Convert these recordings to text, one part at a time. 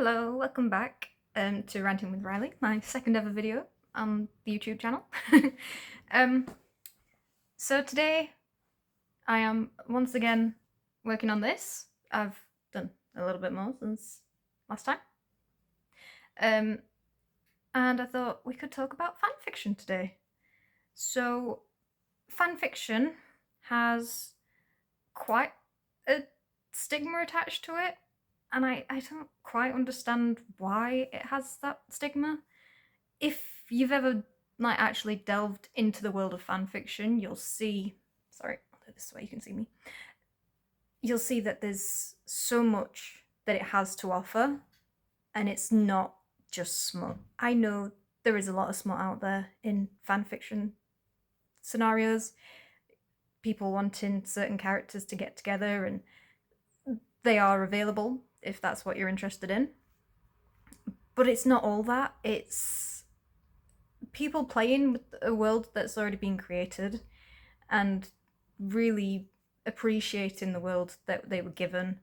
Hello, welcome back to Ranting with Riley, my second ever video on the YouTube channel. um, so today I am once again working on this. I've done a little bit more since last time. And I thought we could talk about fanfiction today. So fanfiction has quite a stigma attached to it. And I don't quite understand why it has that stigma. If you've ever actually delved into the world of fanfiction, you'll see, sorry, I'll do this way you can see me. You'll see that there's so much that it has to offer, and it's not just smut. I know there is a lot of smut out there in fanfiction scenarios, people wanting certain characters to get together, and they are available if that's what you're interested in. But it's not all that. It's people playing with a world that's already been created and really appreciating the world that they were given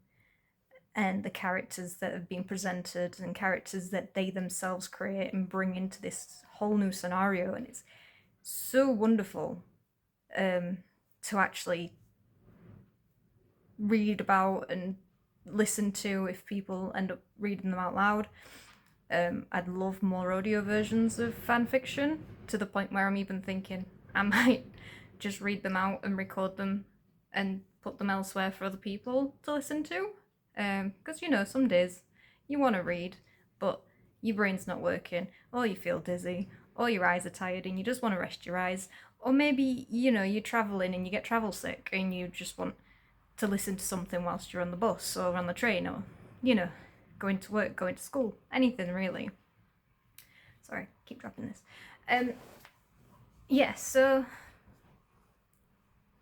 and the characters that have been presented and characters that they themselves create and bring into this whole new scenario. And it's so wonderful to actually read about and listen to if people end up reading them out loud. I'd love more audio versions of fanfiction, to the point where I'm even thinking I might just read them out and record them and put them elsewhere for other people to listen to. Because, some days you want to read, but your brain's not working, or you feel dizzy, or your eyes are tired and you just want to rest your eyes. Or maybe, you're travelling and you get travel sick and you just want to listen to something whilst you're on the bus or on the train, or, going to work, going to school, anything really. Sorry, keep dropping this. So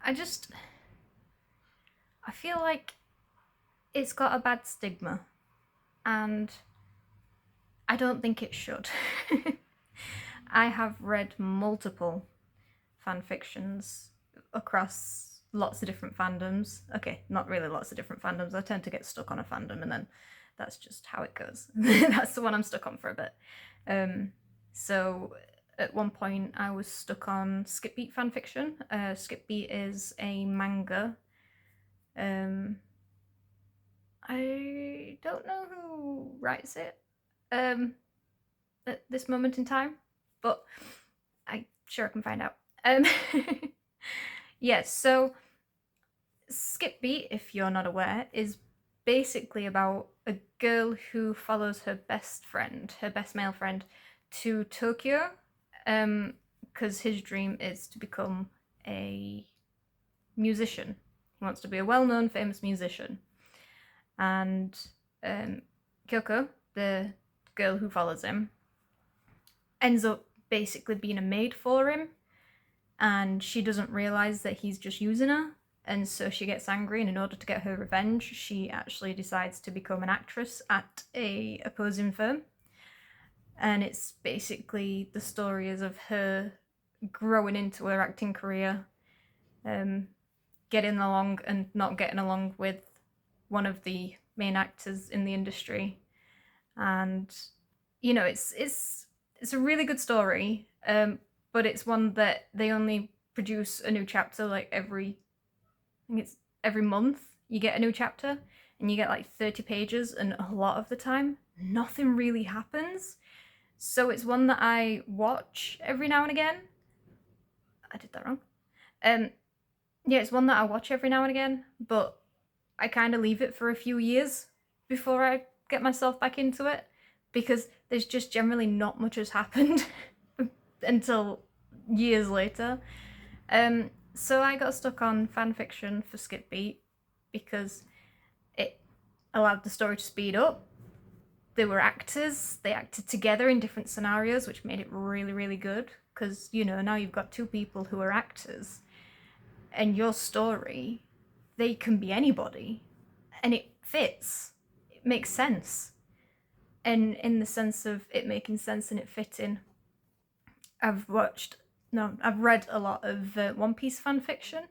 I feel like it's got a bad stigma, and I don't think it should. I have read multiple fanfictions across lots of different fandoms. Okay, not really lots of different fandoms. I tend to get stuck on a fandom and then that's just how it goes. That's the one I'm stuck on for a bit. So at one point I was stuck on Skip Beat fanfiction. Skip Beat is a manga. I don't know who writes it at this moment in time, but I'm sure I can find out. Yes, so Skip Beat, if you're not aware, is basically about a girl who follows her best male friend, to Tokyo, because his dream is to become a musician. He wants to be a well-known, famous musician. And Kyoko, the girl who follows him, ends up basically being a maid for him, and she doesn't realise that he's just using her. And so she gets angry, and in order to get her revenge, she actually decides to become an actress at a opposing firm. And it's basically the stories of her growing into her acting career, getting along and not getting along with one of the main actors in the industry. And it's a really good story, but it's one that they only produce a new chapter every month. You get a new chapter and you get 30 pages, and a lot of the time nothing really happens. So it's one that I watch every now and again. I did that wrong. It's one that I watch every now and again, but I kind of leave it for a few years before I get myself back into it, because there's just generally not much has happened until years later. So I got stuck on fanfiction for Skip Beat because it allowed the story to speed up. There were actors, they acted together in different scenarios, which made it really, really good, because, now you've got two people who are actors, and your story, they can be anybody, and it fits. It makes sense. And in the sense of it making sense and it fitting, I've read a lot of One Piece fanfiction,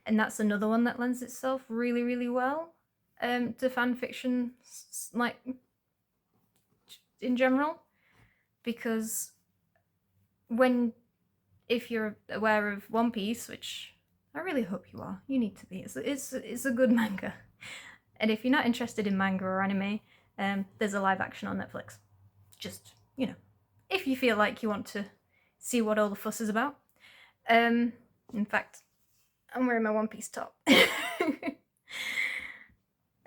and that's another one that lends itself really, really well to fanfiction, in general, because if you're aware of One Piece, which I really hope you are, you need to be. It's a good manga, and if you're not interested in manga or anime, there's a live action on Netflix. Just, you know, if you feel like you want to see what all the fuss is about. In fact, I'm wearing my One Piece top.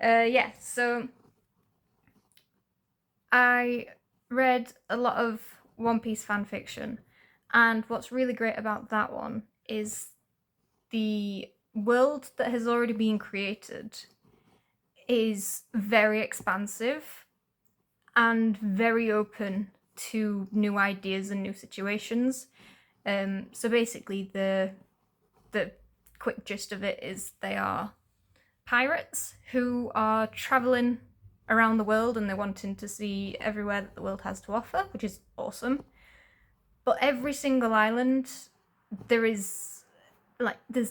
Yeah, so I read a lot of One Piece fan fiction, and what's really great about that one is the world that has already been created is very expansive and very open to new ideas and new situations. So basically, the quick gist of it is they are pirates who are traveling around the world and they're wanting to see everywhere that the world has to offer, which is awesome. But every single island, there's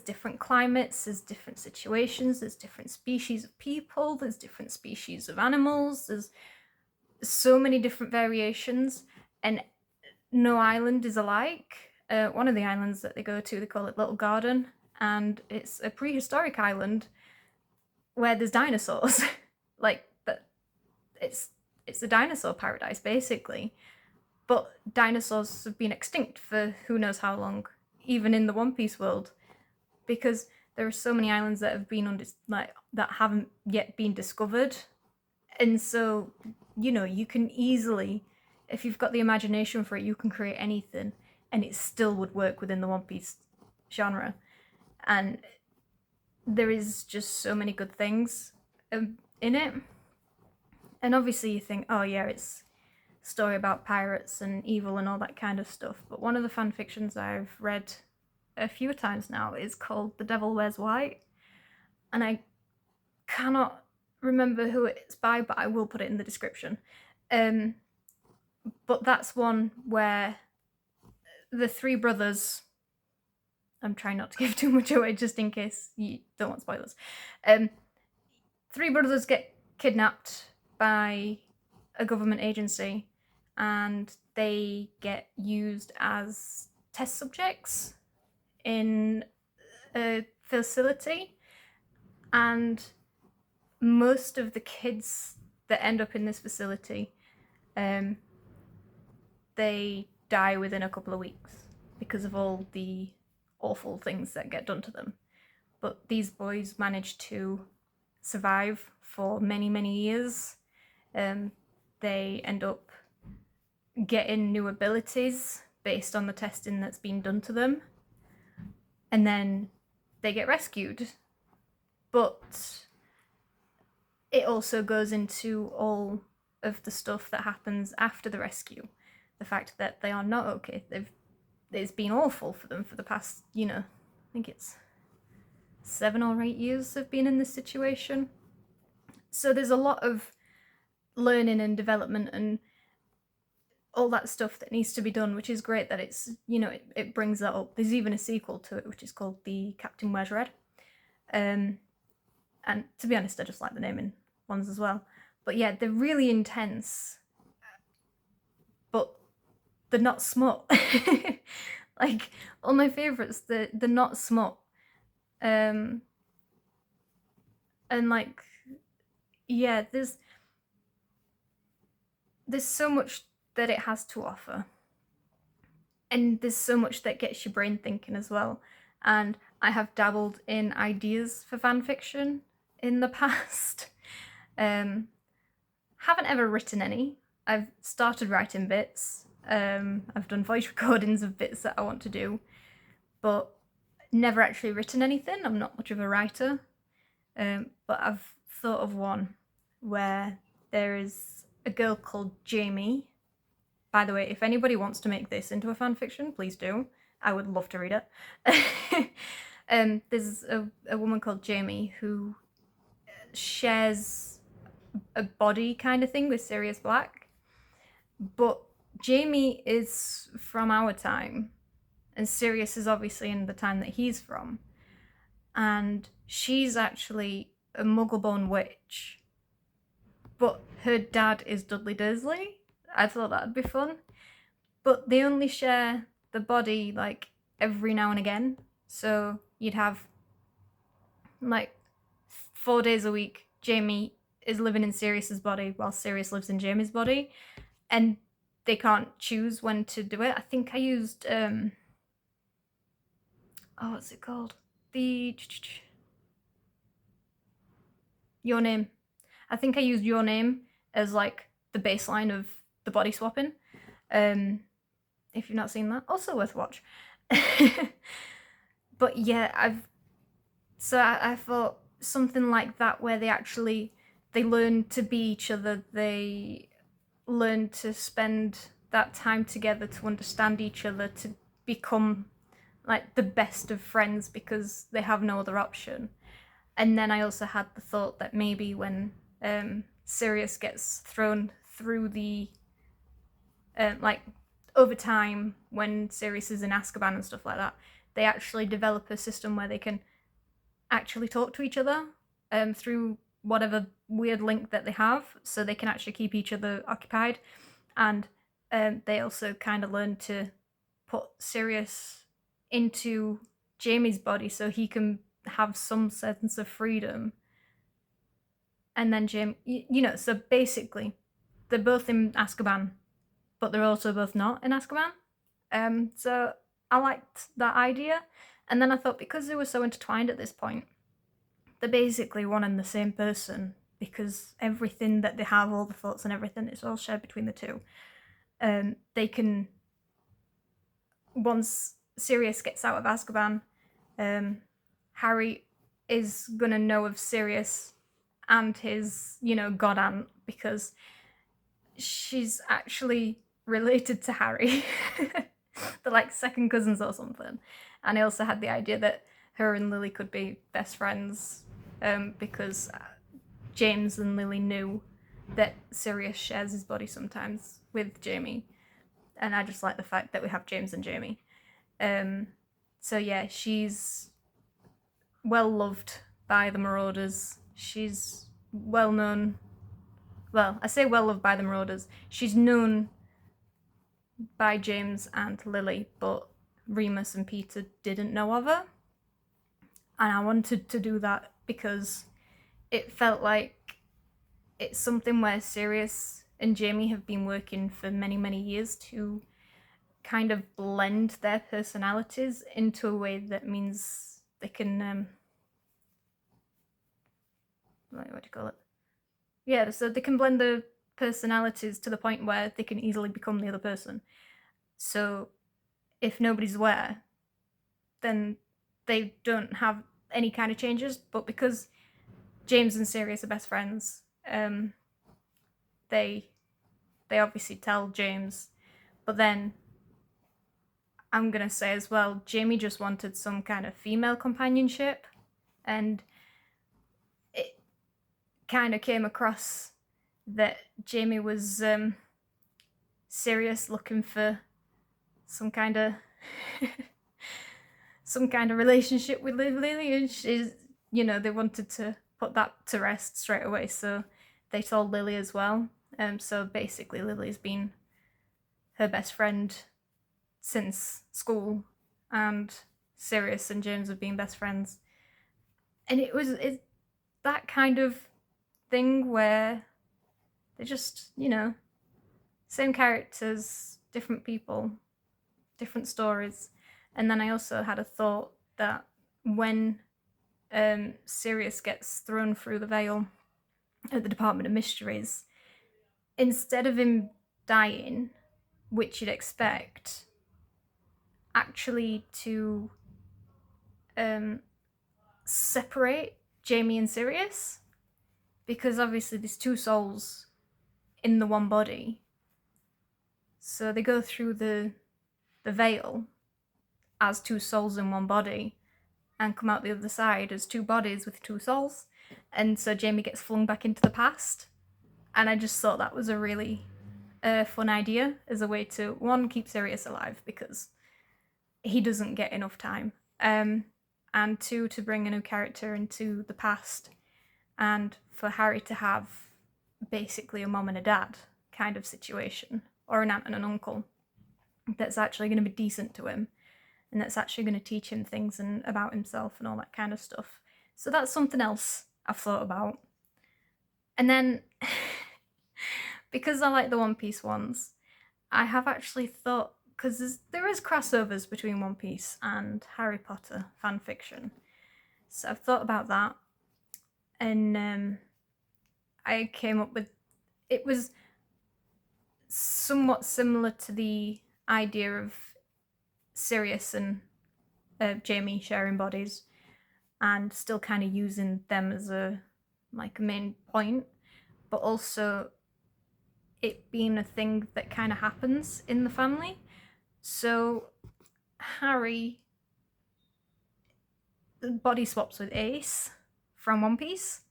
different climates, there's different situations, there's different species of people, there's different species of animals, there's so many different variations, and no island is alike. One of the islands that they go to, they call it Little Garden, and it's a prehistoric island where there's dinosaurs. It's a dinosaur paradise, basically. But dinosaurs have been extinct for who knows how long, even in the One Piece world, because there are so many islands that have been that haven't yet been discovered. And so, you can easily, if you've got the imagination for it, you can create anything, and it still would work within the One Piece genre. And there is just so many good things in it. And obviously you think, oh yeah, it's a story about pirates and evil and all that kind of stuff. But one of the fan fictions I've read a few times now is called The Devil Wears White. And I cannot remember who it's by, but I will put it in the description. But that's one where the three brothers, I'm trying not to give too much away just in case you don't want spoilers. Three brothers get kidnapped by a government agency and they get used as test subjects in a facility, and most of the kids that end up in this facility, they die within a couple of weeks because of all the awful things that get done to them. But these boys manage to survive for many, many years. They end up getting new abilities based on the testing that's been done to them. And then they get rescued. But it also goes into all of the stuff that happens after the rescue. The fact that they are not okay. It's been awful for them for the past, I think it's 7 or 8 years they've been in this situation. So there's a lot of learning and development and all that stuff that needs to be done, which is great that it's, it brings that up. There's even a sequel to it, which is called The Captain Wears Red. And to be honest, I just like the naming ones as well. But yeah, they're really intense, but they're not smut. Like, all my favourites, they're not smut. And like, yeah, there's so much that it has to offer. And there's so much that gets your brain thinking as well. And I have dabbled in ideas for fan fiction in the past. Haven't ever written any. I've started writing bits. I've done voice recordings of bits that I want to do, but never actually written anything. I'm not much of a writer. But I've thought of one where there is a girl called Jamie. By the way, if anybody wants to make this into a fan fiction, please do. I would love to read it. There's a woman called Jamie who shares a body kind of thing with Sirius Black. But Jamie is from our time, and Sirius is obviously in the time that he's from. And she's actually a muggle-born witch. But her dad is Dudley Dursley. I thought that'd be fun. But they only share the body like every now and again. So you'd have like 4 days a week, Jamie is living in Sirius's body while Sirius lives in Jamie's body, and they can't choose when to do it. I think I used what's it called? The Your Name. I think I used Your Name as like the baseline of the body swapping. If you've not seen that, also worth a watch. But yeah, I thought something like that where they learn to be each other, they learn to spend that time together to understand each other, to become like the best of friends because they have no other option. And then I also had the thought that maybe when Sirius gets thrown through the like over time, when Sirius is in Azkaban and stuff like that, they actually develop a system where they can actually talk to each other through whatever weird link that they have, so they can actually keep each other occupied. And they also kind of learn to put Sirius into Jamie's body so he can have some sense of freedom. And then so basically, they're both in Azkaban, but they're also both not in Azkaban. So I liked that idea. And then I thought, because they were so intertwined at this point, they're basically one and the same person, because everything that they have, all the thoughts and everything, it's all shared between the two. They can, once Sirius gets out of Azkaban, Harry is gonna know of Sirius and his, god aunt, because she's actually related to Harry. They're like second cousins or something. And I also had the idea that her and Lily could be best friends, because James and Lily knew that Sirius shares his body sometimes with Jamie. And I just like the fact that we have James and Jamie. So yeah, she's well loved by the Marauders. She's well known. Well, I say well loved by the Marauders. She's known by James and Lily, but Remus and Peter didn't know of her. And I wanted to do that because it felt like it's something where Sirius and Jamie have been working for many, many years to kind of blend their personalities into a way that means they can what do you call it? Yeah, so they can blend the personalities to the point where they can easily become the other person. So if nobody's aware, then they don't have any kind of changes. But because James and Sirius are best friends, they obviously tell James. But then I'm gonna say as well, Jamie just wanted some kind of female companionship, and it kind of came across that Jamie was Sirius looking for some kind of relationship with Lily, and she's, they wanted to put that to rest straight away, so they told Lily as well. So basically Lily's been her best friend since school, and Sirius and James have been best friends. And it's that kind of thing where they're just, same characters, different people, different stories. And then I also had a thought that when Sirius gets thrown through the veil at the Department of Mysteries, instead of him dying, which you'd expect, actually to separate Jamie and Sirius, because obviously there's two souls in the one body. So they go through the veil as two souls in one body and come out the other side as two bodies with two souls. And so Jamie gets flung back into the past. And I just thought that was a really fun idea as a way to, one, keep Sirius alive because he doesn't get enough time, and two, to bring a new character into the past, and for Harry to have basically a mom and a dad kind of situation, or an aunt and an uncle that's actually going to be decent to him and that's actually going to teach him things and about himself and all that kind of stuff. So that's something else I've thought about. And then because I like the One Piece ones, I have actually thought, because there is crossovers between One Piece and Harry Potter fan fiction, so I've thought about that, and I came up with, it was somewhat similar to the idea of Sirius and Jamie sharing bodies and still kind of using them as a main point, but also it being a thing that kind of happens in the family. So Harry body swaps with Ace from One Piece,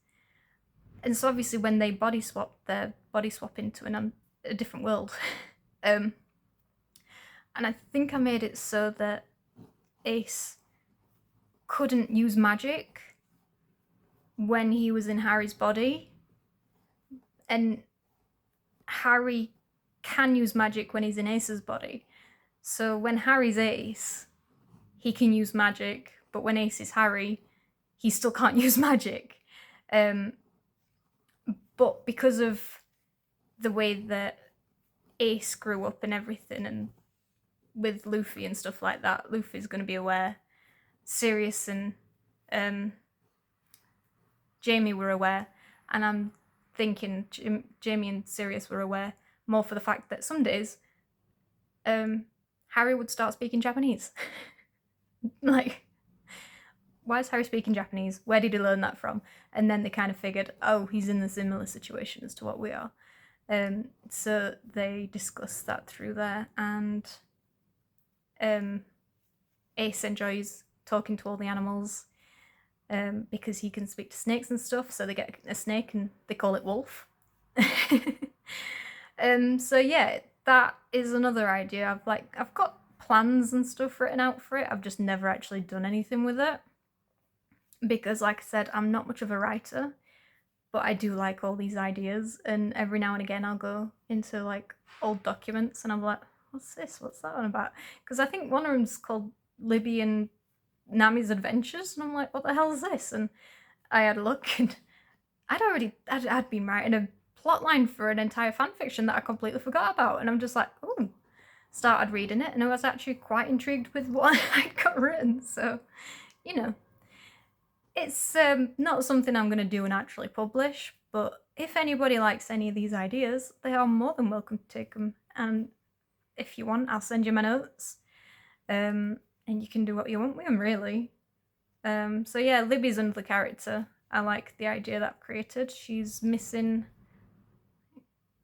and so obviously when they body swap, they body swap into a different world. And I think I made it so that Ace couldn't use magic when he was in Harry's body, and Harry can use magic when he's in Ace's body. So when Harry's Ace, he can use magic, but when Ace is Harry, he still can't use magic. But because of the way that Ace grew up and everything, and with Luffy and stuff like that, Luffy's going to be aware. Sirius and Jamie were aware, and I'm thinking Jamie and Sirius were aware more for the fact that some days Harry would start speaking Japanese. Like, why is Harry speaking Japanese? Where did he learn that from? And then they kind of figured, oh, he's in a similar situation as to what we are. So they discussed that through there, and Ace enjoys talking to all the animals because he can speak to snakes and stuff, so they get a snake and they call it Wolf. So yeah, that is another idea. I've got plans and stuff written out for it. I've just never actually done anything with it because, like I said, I'm not much of a writer, but I do like all these ideas, and every now and again I'll go into like old documents and I'm like, what's this? What's that one about? Because I think one of them's called Libby and Nami's Adventures, and I'm like, what the hell is this? And I had a look, and I'd been writing a plotline for an entire fanfiction that I completely forgot about, and I'm just like, oh, started reading it, and I was actually quite intrigued with what I'd got written. So, you know, it's not something I'm going to do and actually publish, but if anybody likes any of these ideas, they are more than welcome to take them, and if you want, I'll send you my notes. And you can do what you want with them, really. So yeah, Libby's another character. I like the idea that I've created. She's missing,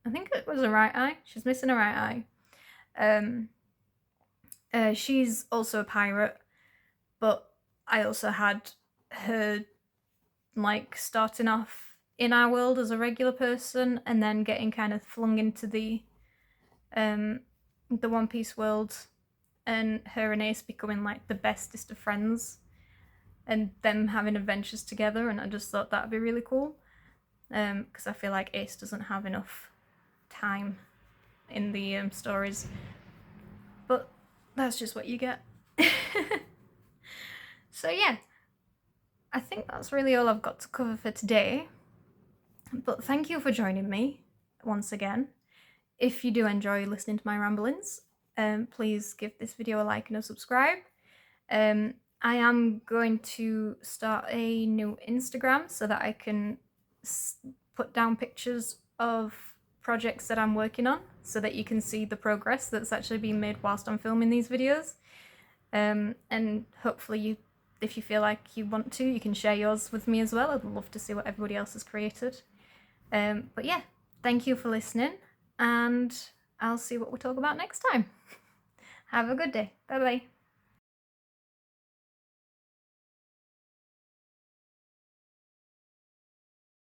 I think it was a right eye. She's missing a right eye. She's also a pirate, but I also had her like starting off in our world as a regular person and then getting kind of flung into the One Piece world, and her and Ace becoming like the bestest of friends and them having adventures together, and I just thought that'd be really cool because I feel like Ace doesn't have enough time in the stories, but that's just what you get. So yeah, I think that's really all I've got to cover for today, but thank you for joining me once again. If you do enjoy listening to my ramblings, please give this video a like and a subscribe. I am going to start a new Instagram so that I can put down pictures of projects that I'm working on so that you can see the progress that's actually being made whilst I'm filming these videos. And hopefully if you feel like you want to, you can share yours with me as well. I'd love to see what everybody else has created. But yeah, thank you for listening, and I'll see what we talk about next time. Have a good day. Bye bye.